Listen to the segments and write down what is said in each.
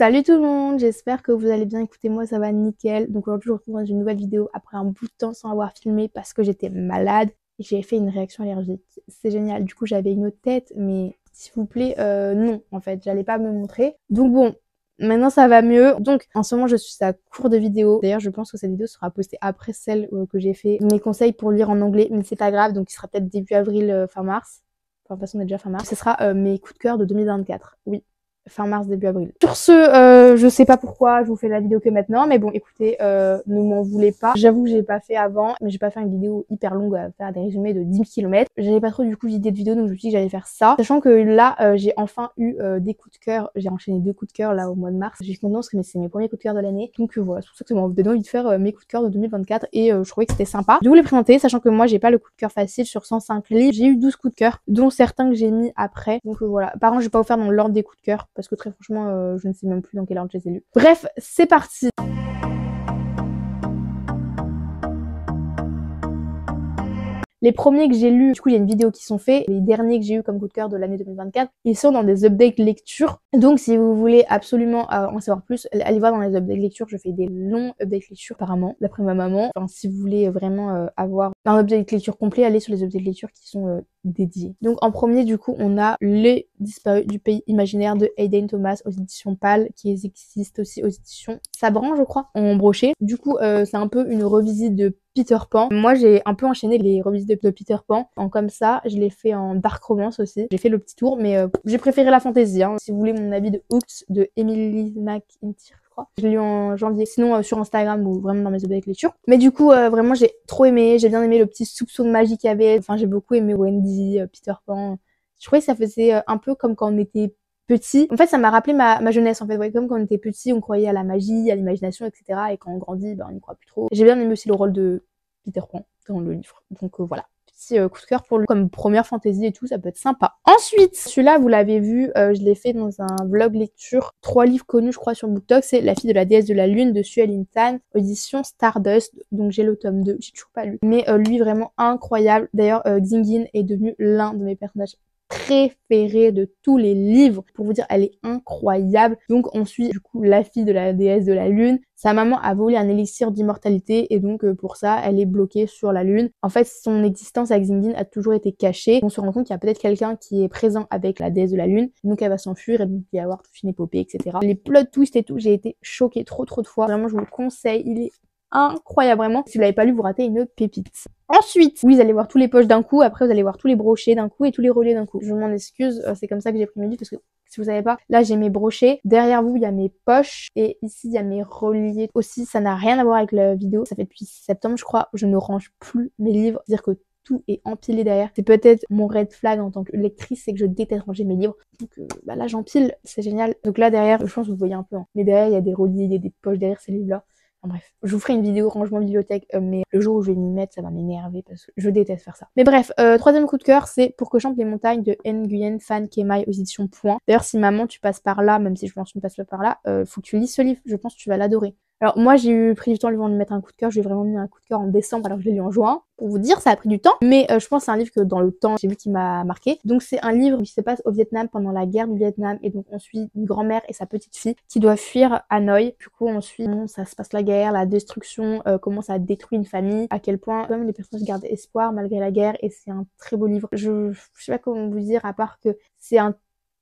Salut tout le monde, j'espère que vous allez bien. Écoutez, moi ça va nickel. Donc aujourd'hui je vous retrouve dans une nouvelle vidéo après un bout de temps sans avoir filmé parce que j'étais malade et j'ai fait une réaction allergique. C'est génial, du coup j'avais une autre tête, mais s'il vous plaît, non en fait, j'allais pas me montrer. Donc bon, maintenant ça va mieux. Donc en ce moment je suis à court de vidéos. D'ailleurs je pense que cette vidéo sera postée après celle que j'ai fait. Mes conseils pour lire en anglais, mais c'est pas grave, donc il sera peut-être début avril, fin mars. Enfin de toute façon on est déjà fin mars. Ce sera mes coups de cœur de 2024, oui. Fin mars, début avril. Sur ce, je sais pas pourquoi je vous fais la vidéo que maintenant, mais bon, écoutez, ne m'en voulez pas. J'avoue que j'ai pas fait avant, mais j'ai pas fait une vidéo hyper longue à faire des résumés de 10 km. J'avais pas trop du coup d'idées de vidéo, donc je me suis dit que j'allais faire ça. Sachant que là, j'ai enfin eu des coups de cœur. J'ai enchaîné 2 coups de cœur là au mois de mars. J'ai contente parce que c'est mes premiers coups de cœur de l'année. Donc voilà, c'est pour ça que ça m'a donné envie de faire mes coups de cœur de 2024 et je trouvais que c'était sympa de vous les présenter, sachant que moi j'ai pas le coup de cœur facile sur 105 livres. J'ai eu 12 coups de cœur, dont certains que j'ai mis après. Donc voilà. Par contre, je vais pas vous faire dans l'ordre des coups de cœur parce que très franchement, je ne sais même plus dans quel ordre je les ai lus. Bref, c'est parti. Les premiers que j'ai lus, du coup il y a une vidéo qui sont faits. Les derniers que j'ai eu comme coup de cœur de l'année 2024, ils sont dans des updates lecture. Donc si vous voulez absolument en savoir plus, allez voir dans les updates lecture. Je fais des longs updates lecture apparemment, d'après ma maman. Enfin si vous voulez vraiment avoir un update lecture complet, allez sur les updates lecture qui sont dédiés. Donc en premier du coup on a Les Disparus du Pays Imaginaire de Hayden Thomas aux éditions Pâle, qui existe aussi aux éditions Sabran je crois, en brochet. Du coup c'est un peu une revisite de Peter Pan. Moi j'ai un peu enchaîné les revisites de Peter Pan en comme ça, je l'ai fait en dark romance aussi. J'ai fait le petit tour, mais j'ai préféré la fantasy. Hein. Si vous voulez mon avis de Hooked de Emily McIntyre, je crois. Je l'ai lu en janvier. Sinon sur Instagram ou vraiment dans mes updates lecture. Mais du coup vraiment j'ai trop aimé. J'ai bien aimé le petit soupçon de magie qu'il y avait. Enfin j'ai beaucoup aimé Wendy, Peter Pan. Je trouvais que ça faisait un peu comme quand on était petit. En fait ça m'a rappelé ma jeunesse en fait. Ouais, comme quand on était petit on croyait à la magie, à l'imagination, etc. Et quand on grandit on n'y croit plus trop. J'ai bien aimé aussi le rôle de Peter Pan dans le livre. Donc voilà. Petit coup de cœur pour lui comme première fantaisie et tout, ça peut être sympa. Ensuite, celui-là vous l'avez vu, je l'ai fait dans un vlog lecture. 3 livres connus je crois sur BookTok, c'est La fille de la déesse de la lune de Sue Lynn Tan, édition Stardust. Donc j'ai le tome 2, j'ai toujours pas lu. Mais lui vraiment incroyable. D'ailleurs Xingin est devenu l'un de mes personnages préférée de tous les livres. Pour vous dire, elle est incroyable. Donc on suit du coup la fille de la déesse de la lune. Sa maman a volé un élixir d'immortalité et donc pour ça elle est bloquée sur la lune. En fait son existence à Xingin a toujours été cachée. On se rend compte qu'il y a peut-être quelqu'un qui est présent avec la déesse de la lune. Donc elle va s'enfuir et donc il va y avoir toute une épopée, etc. Les plot twists et tout, j'ai été choquée trop de fois. Vraiment je vous le conseille, il est incroyable vraiment. Si vous l'avez pas lu, vous ratez une pépite. Ensuite, oui, vous allez voir tous les poches d'un coup, après vous allez voir tous les brochets d'un coup et tous les reliés d'un coup. Je m'en excuse, c'est comme ça que j'ai pris mes livres parce que si vous savez pas, là j'ai mes brochets, derrière vous il y a mes poches et ici il y a mes reliés. Aussi, ça n'a rien à voir avec la vidéo, ça fait depuis septembre je crois, je ne range plus mes livres, c'est-à-dire que tout est empilé derrière. C'est peut-être mon red flag en tant que lectrice, c'est que je déteste ranger mes livres. Donc là j'empile, c'est génial. Donc là derrière, je pense que vous voyez un peu, hein. Mais derrière il y a des reliés, il y a des poches derrière ces livres-là. Enfin, bref, je vous ferai une vidéo rangement bibliothèque, mais le jour où je vais m'y mettre, ça va m'énerver parce que je déteste faire ça. Mais bref, troisième coup de cœur, c'est Pour que chantent les montagnes de Nguyen Phan Kemai aux éditions Point. D'ailleurs, si maman tu passes par là, même si je pense que tu ne passes pas par là, faut que tu lises ce livre, je pense que tu vas l'adorer. Alors moi j'ai eu pris du temps avant de mettre un coup de cœur, j'ai vraiment mis un coup de cœur en décembre alors que je l'ai lu en juin. Pour vous dire, ça a pris du temps, mais je pense que c'est un livre que dans le temps j'ai vu qui m'a marqué. Donc c'est un livre qui se passe au Vietnam pendant la guerre du Vietnam et donc on suit une grand-mère et sa petite fille qui doivent fuir Hanoï. Du coup on suit comment ça se passe la guerre, la destruction, comment ça a détruit une famille, à quel point comme les personnages gardent espoir malgré la guerre et c'est un très beau livre. Je sais pas comment vous dire à part que c'est un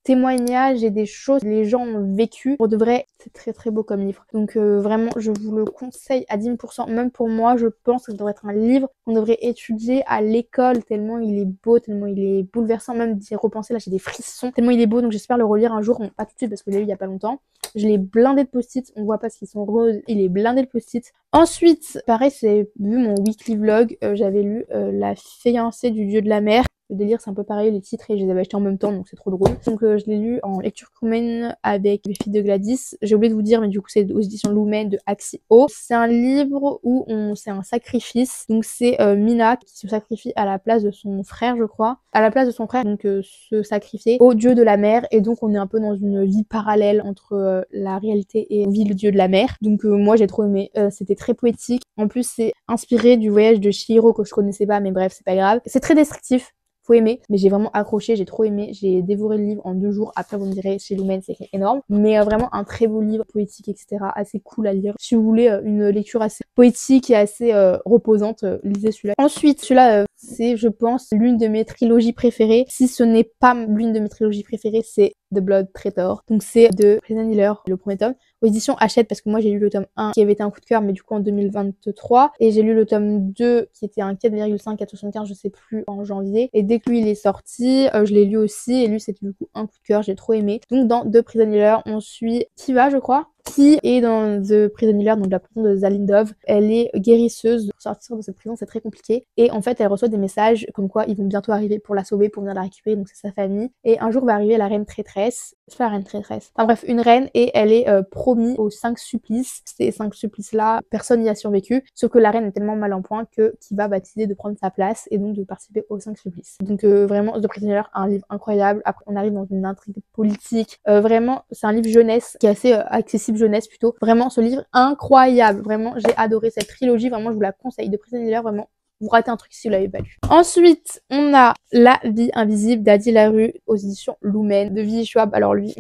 témoignages et des choses que les gens ont vécu. Pour de vrai, c'est très beau comme livre. Donc vraiment, je vous le conseille à 10%. Même pour moi, je pense que ça devrait être un livre qu'on devrait étudier à l'école tellement il est beau, tellement il est bouleversant. Même d'y repenser, là j'ai des frissons. Tellement il est beau, donc j'espère le relire un jour. Bon, pas tout de suite parce que je l'ai lu il y a pas longtemps. Je l'ai blindé de post-it. On voit pas s'ils sont roses. Il est blindé de post-it. Ensuite, pareil, c'est vu mon weekly vlog. J'avais lu La fiancée du dieu de la mer. Le délire c'est un peu pareil, les titres et je les avais achetés en même temps donc c'est trop drôle. Donc je l'ai lu en lecture commune avec Les filles de Gladys. J'ai oublié de vous dire mais du coup c'est aux éditions Lumen de Axio. C'est un livre où c'est un sacrifice. Donc c'est Mina qui se sacrifie à la place de son frère je crois. À la place de son frère donc se sacrifier au dieu de la mer et donc on est un peu dans une vie parallèle entre la réalité et vie le dieu de la mer. Donc moi j'ai trop aimé. C'était très poétique. En plus c'est inspiré du voyage de Chihiro que je connaissais pas mais bref c'est pas grave. C'est très descriptif. faut aimer, mais j'ai vraiment accroché, j'ai trop aimé, j'ai dévoré le livre en 2 jours. Après vous me direz, chez Lumen c'est énorme, mais vraiment un très beau livre poétique, etc., assez cool à lire. Si vous voulez une lecture assez poétique et assez reposante, lisez celui-là. Ensuite, celui-là c'est, je pense, l'une de mes trilogies préférées. Si ce n'est pas l'une de mes trilogies préférées, c'est The Blood Traitor. Donc c'est de Prison Healer, le premier tome. Aux éditions Hachette, parce que moi j'ai lu le tome 1 qui avait été un coup de cœur, mais du coup en 2023. Et j'ai lu le tome 2 qui était un 4,5, 4,75, je sais plus, en janvier. Et dès que lui il est sorti, je l'ai lu aussi. Et lui c'était du coup un coup de cœur, j'ai trop aimé. Donc dans The Prison Healer, on suit Tiva, je crois, qui est dans The Prison Healer, donc la prison de Zalindov. Elle est guérisseuse. Pour sortir de cette prison, c'est très compliqué. Et en fait, elle reçoit des messages comme quoi ils vont bientôt arriver pour la sauver, pour venir la récupérer. Donc c'est sa famille. Et un jour va arriver la reine traîtresse. C'est pas la reine traîtresse. Enfin bref, une reine, et elle est promise aux 5 supplices. Ces 5 supplices-là, personne n'y a survécu. Sauf que la reine est tellement mal en point que Tiva va décider de prendre sa place et donc de participer aux 5 supplices. Donc vraiment, The Prisoner, un livre incroyable. Après, on arrive dans une intrigue politique. Vraiment, c'est un livre jeunesse qui est assez accessible jeunesse plutôt. Vraiment, ce livre incroyable. Vraiment, j'ai adoré cette trilogie. Vraiment, je vous la conseille. The Prisoner, vraiment. Vous ratez un truc si vous l'avez pas lu. Ensuite, on a La vie invisible d'Adi Larue aux éditions Lumen de Vivi Schwab. Alors lui,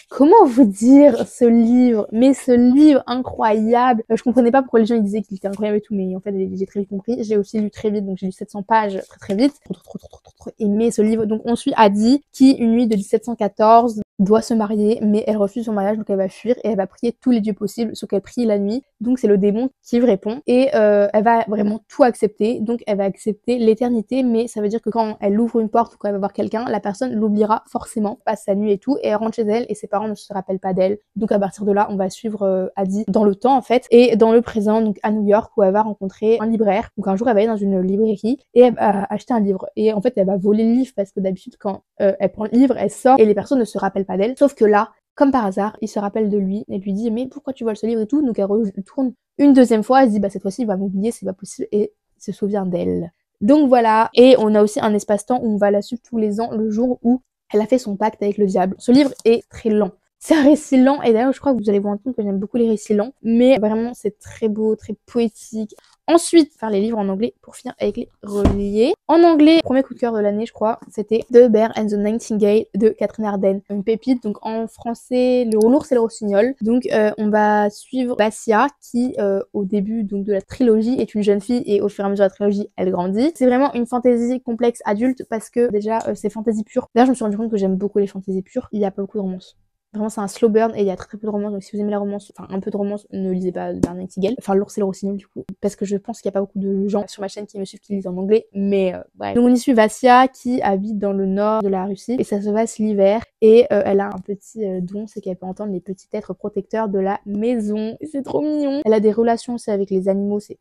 comment vous dire ce livre? Mais ce livre incroyable. Je comprenais pas pourquoi les gens ils disaient qu'il était incroyable et tout, mais en fait j'ai très vite compris. J'ai aussi lu très vite, donc j'ai lu 700 pages très vite. Trop aimé ce livre. Donc on suit Adi qui, une nuit de 1714, doit se marier, mais elle refuse son mariage, donc elle va fuir et elle va prier tous les dieux possibles, sauf qu'elle prie la nuit. Donc c'est le démon qui lui répond et elle va vraiment tout accepter. Donc elle va accepter l'éternité, mais ça veut dire que quand elle ouvre une porte ou quand elle va voir quelqu'un, la personne l'oubliera forcément, passe sa nuit et tout, et elle rentre chez elle et ses parents ne se rappellent pas d'elle. Donc à partir de là, on va suivre Adi dans le temps en fait, et dans le présent, donc à New York, où elle va rencontrer un libraire. Donc un jour elle va aller dans une librairie et elle va acheter un livre, et en fait elle va voler le livre parce que d'habitude quand elle prend le livre, elle sort et les personnes ne se rappellent pas d'elle. Sauf que là, comme par hasard, il se rappelle de lui et lui dit mais pourquoi tu voles ce livre et tout. Donc elle retourne une deuxième fois, elle se dit bah cette fois-ci il va m'oublier, c'est pas possible, et il se souvient d'elle. Donc voilà, et on a aussi un espace-temps où on va la suivre tous les ans, le jour où elle a fait son pacte avec le diable. Ce livre est très lent. C'est un récit lent, et d'ailleurs je crois que vous allez vous rendre compte que j'aime beaucoup les récits lents, mais vraiment c'est très beau, très poétique. Ensuite, faire les livres en anglais pour finir avec les reliés. En anglais, premier coup de cœur de l'année, je crois, c'était The Bear and the Nightingale de Catherine Arden. Une pépite, donc en français, l'ours et le rossignol. Donc on va suivre Basia qui, au début donc de la trilogie, est une jeune fille et au fur et à mesure de la trilogie, elle grandit. C'est vraiment une fantasy complexe adulte parce que déjà, c'est fantasy pure. D'ailleurs, je me suis rendu compte que j'aime beaucoup les fantasy pures. Il n'y a pas beaucoup de romance. Vraiment, c'est un slow burn et il y a très peu de romance. Donc, si vous aimez la romance, enfin un peu de romance, ne lisez pas Bernard Nightingale. Enfin, l'ours et le rossignol, du coup. Parce que je pense qu'il n'y a pas beaucoup de gens sur ma chaîne qui me suivent qui lisent en anglais. Mais bref. Donc, on y suit Vassia qui habite dans le nord de la Russie. Et ça se passe l'hiver. Et elle a un petit don, c'est qu'elle peut entendre les petits êtres protecteurs de la maison. Et c'est trop mignon. Elle a des relations aussi avec les animaux. C'est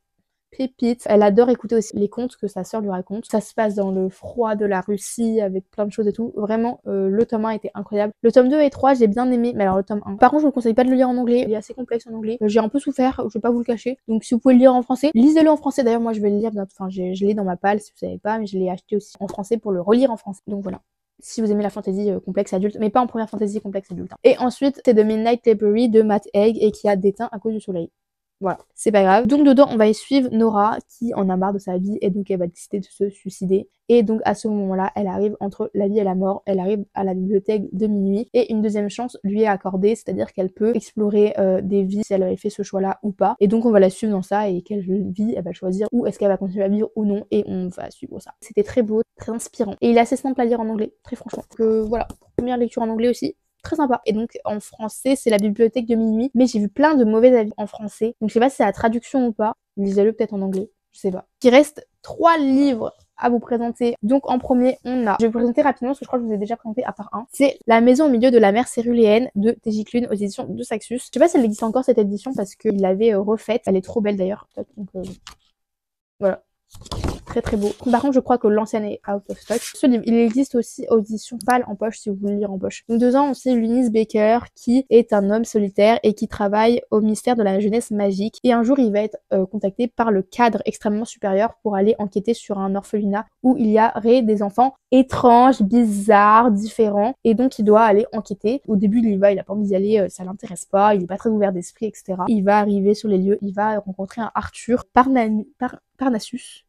pépite. Elle adore écouter aussi les contes que sa sœur lui raconte. Ça se passe dans le froid de la Russie avec plein de choses et tout. Vraiment, le tome 1 était incroyable. Le tome 2 et 3, j'ai bien aimé, mais alors le tome 1. Par contre, je vous conseille pas de le lire en anglais. Il est assez complexe en anglais. J'ai un peu souffert, je vais pas vous le cacher. Donc si vous pouvez le lire en français, lisez-le en français. D'ailleurs, moi je vais le lire bientôt. Enfin, je l'ai dans ma palle si vous savez pas, mais je l'ai acheté aussi en français pour le relire en français. Donc voilà. Si vous aimez la fantasy complexe adulte, mais pas en première fantasy complexe adulte. Et ensuite, c'est The Midnight Library de Matt Haig et qui a déteint à cause du soleil. Voilà, c'est pas grave. Donc dedans, on va y suivre Nora qui en a marre de sa vie et donc elle va décider de se suicider. Et donc à ce moment-là, elle arrive entre la vie et la mort. Elle arrive à la bibliothèque de minuit et une deuxième chance lui est accordée, c'est-à-dire qu'elle peut explorer des vies si elle avait fait ce choix-là ou pas. Et donc on va la suivre dans ça et quelle vie elle va choisir, ou est-ce qu'elle va continuer à vivre ou non, et on va suivre ça. C'était très beau, très inspirant. Et il est assez simple à lire en anglais, très franchement. Donc voilà, première lecture en anglais aussi. Très sympa. Et donc en français, c'est la bibliothèque de minuit, mais j'ai vu plein de mauvais avis en français. Donc je sais pas si c'est la traduction ou pas. Lisez-le peut-être en anglais, je sais pas. Il reste 3 livres à vous présenter. Donc en premier, on a, je vais vous présenter rapidement parce que je crois que je vous ai déjà présenté à part un. C'est La maison au milieu de la mer céruléenne de T.J. Klune aux éditions de Saxus. Je sais pas si elle existe encore cette édition parce qu'il l'avait refaite. Elle est trop belle d'ailleurs. Donc voilà. Très très beau. Par contre, je crois que l'ancienne est out of stock. Ce livre, il existe aussi aux éditions Pâle en poche si vous voulez lire en poche. Donc dedans, on sait Lunis Baker qui est un homme solitaire et qui travaille au ministère de la jeunesse magique. Et un jour, il va être contacté par le cadre extrêmement supérieur pour aller enquêter sur un orphelinat où il y aurait des enfants étranges, bizarres, différents. Et donc, il doit aller enquêter. Au début, il a pas envie d'y aller, ça l'intéresse pas, il est pas très ouvert d'esprit, etc. Il va arriver sur les lieux, il va rencontrer un Arthur Parnassus.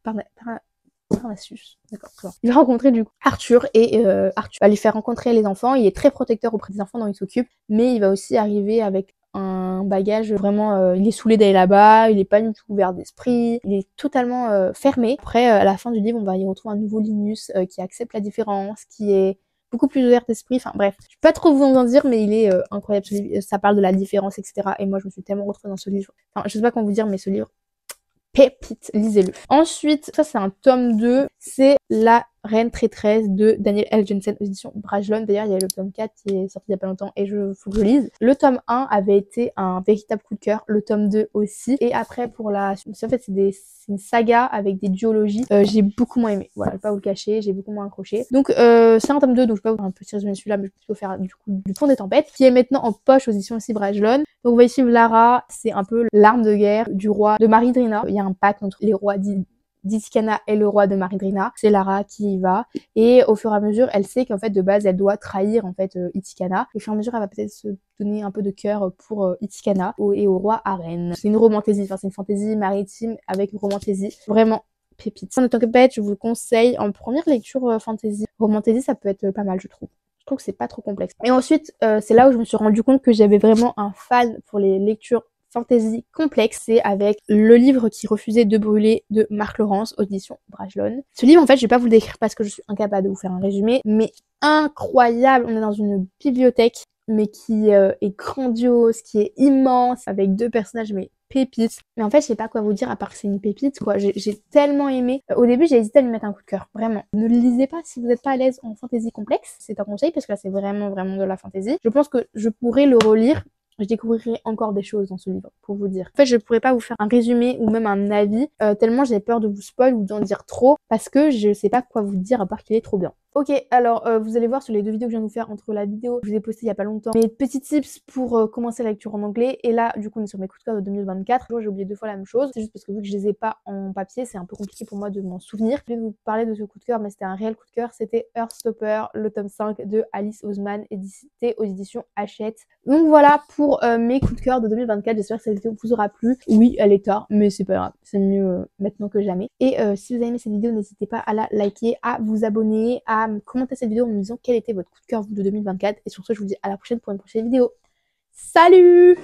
Astuce. D'accord, très bien. Il va rencontrer du coup Arthur et Arthur va lui faire rencontrer les enfants. Il est très protecteur auprès des enfants dont il s'occupe, mais il va aussi arriver avec un bagage vraiment, il est saoulé d'aller là-bas, il est pas du tout ouvert d'esprit, il est totalement fermé. Après, à la fin du livre, on va y retrouver un nouveau Linus qui accepte la différence, qui est beaucoup plus ouvert d'esprit. Enfin bref, je peux pas trop vous en dire, mais il est incroyable. Ce livre, ça parle de la différence, etc. Et moi, je me suis tellement retrouvée dans ce livre. Enfin, je sais pas comment vous dire, mais ce livre, pépite, lisez-le. Ensuite, ça c'est un tome 2, c'est La Reine Traîtresse de Daniel L. Jensen aux éditions Brajlon. D'ailleurs, il y a le tome 4 qui est sorti il y a pas longtemps et faut que je lise. Le tome 1 avait été un véritable coup de cœur, le tome 2 aussi. Et après, pour la... En fait, c'est une saga avec des duologies. J'ai beaucoup moins aimé. Voilà, je vais pas vous le cacher, j'ai beaucoup moins accroché. Donc, c'est un tome 2, donc je vais pas vous faire un petit résumé celui-là, mais je vais plutôt faire du coup du Pont des Tempêtes, qui est maintenant en poche aux éditions aussi Brajlon. Donc, on va y suivre Lara, c'est un peu l'arme de guerre du roi de Maridrina. Il y a un pacte entre les rois d'Itikana et le roi de Maridrina. C'est Lara qui y va. Et au fur et à mesure, elle sait qu'en fait, de base, elle doit trahir en fait Itikana. Au fur et à mesure, elle va peut-être se donner un peu de cœur pour Itikana et au roi Arène. C'est une romantaisie, enfin c'est une fantaisie maritime avec une romantaisie. Vraiment pépite. En tant que bête, je vous le conseille en première lecture fantasy. Romantaisie, ça peut être pas mal, je trouve. Je trouve que c'est pas trop complexe. Et ensuite, c'est là où je me suis rendu compte que j'avais vraiment un fan pour les lectures fantasy complexe, c'est avec Le livre qui refusait de brûler de Marc Laurence, audition Brajlon. Ce livre, en fait, je vais pas vous le décrire parce que je suis incapable de vous faire un résumé, mais incroyable. On est dans une bibliothèque, mais qui est grandiose, qui est immense, avec deux personnages, mais pépites. Mais en fait, je sais pas quoi vous dire à part que c'est une pépite, quoi. J'ai tellement aimé. Au début, j'ai hésité à lui mettre un coup de cœur, vraiment. Ne le lisez pas si vous n'êtes pas à l'aise en fantasy complexe. C'est un conseil parce que là, c'est vraiment, vraiment de la fantasy. Je pense que je pourrais le relire. Je découvrirai encore des choses dans ce livre, pour vous dire. En fait, je pourrais pas vous faire un résumé ou même un avis, tellement j'ai peur de vous spoil ou d'en dire trop, parce que je sais pas quoi vous dire à part qu'il est trop bien. Ok, alors vous allez voir sur les deux vidéos que je viens de vous faire entre la vidéo que je vous ai postée il y a pas longtemps, mes petits tips pour commencer la lecture en anglais, et là, du coup, on est sur mes coups de cœur de 2024. J'ai oublié 2 fois la même chose, c'est juste parce que vu que je les ai pas en papier, c'est un peu compliqué pour moi de m'en souvenir. Je vais vous parler de ce coup de cœur, mais c'était un réel coup de cœur, c'était Heartstopper, le tome 5 de Alice Oseman, édité aux éditions Hachette. Donc voilà pour mes coups de cœur de 2024, j'espère que cette vidéo vous aura plu. Oui, elle est tard, mais c'est pas grave, c'est mieux maintenant que jamais. Et si vous avez aimé cette vidéo, n'hésitez pas à la liker, à vous abonner, à commenter cette vidéo en me disant quel était votre coup de cœur de 2024. Et sur ce, je vous dis à la prochaine pour une prochaine vidéo. Salut!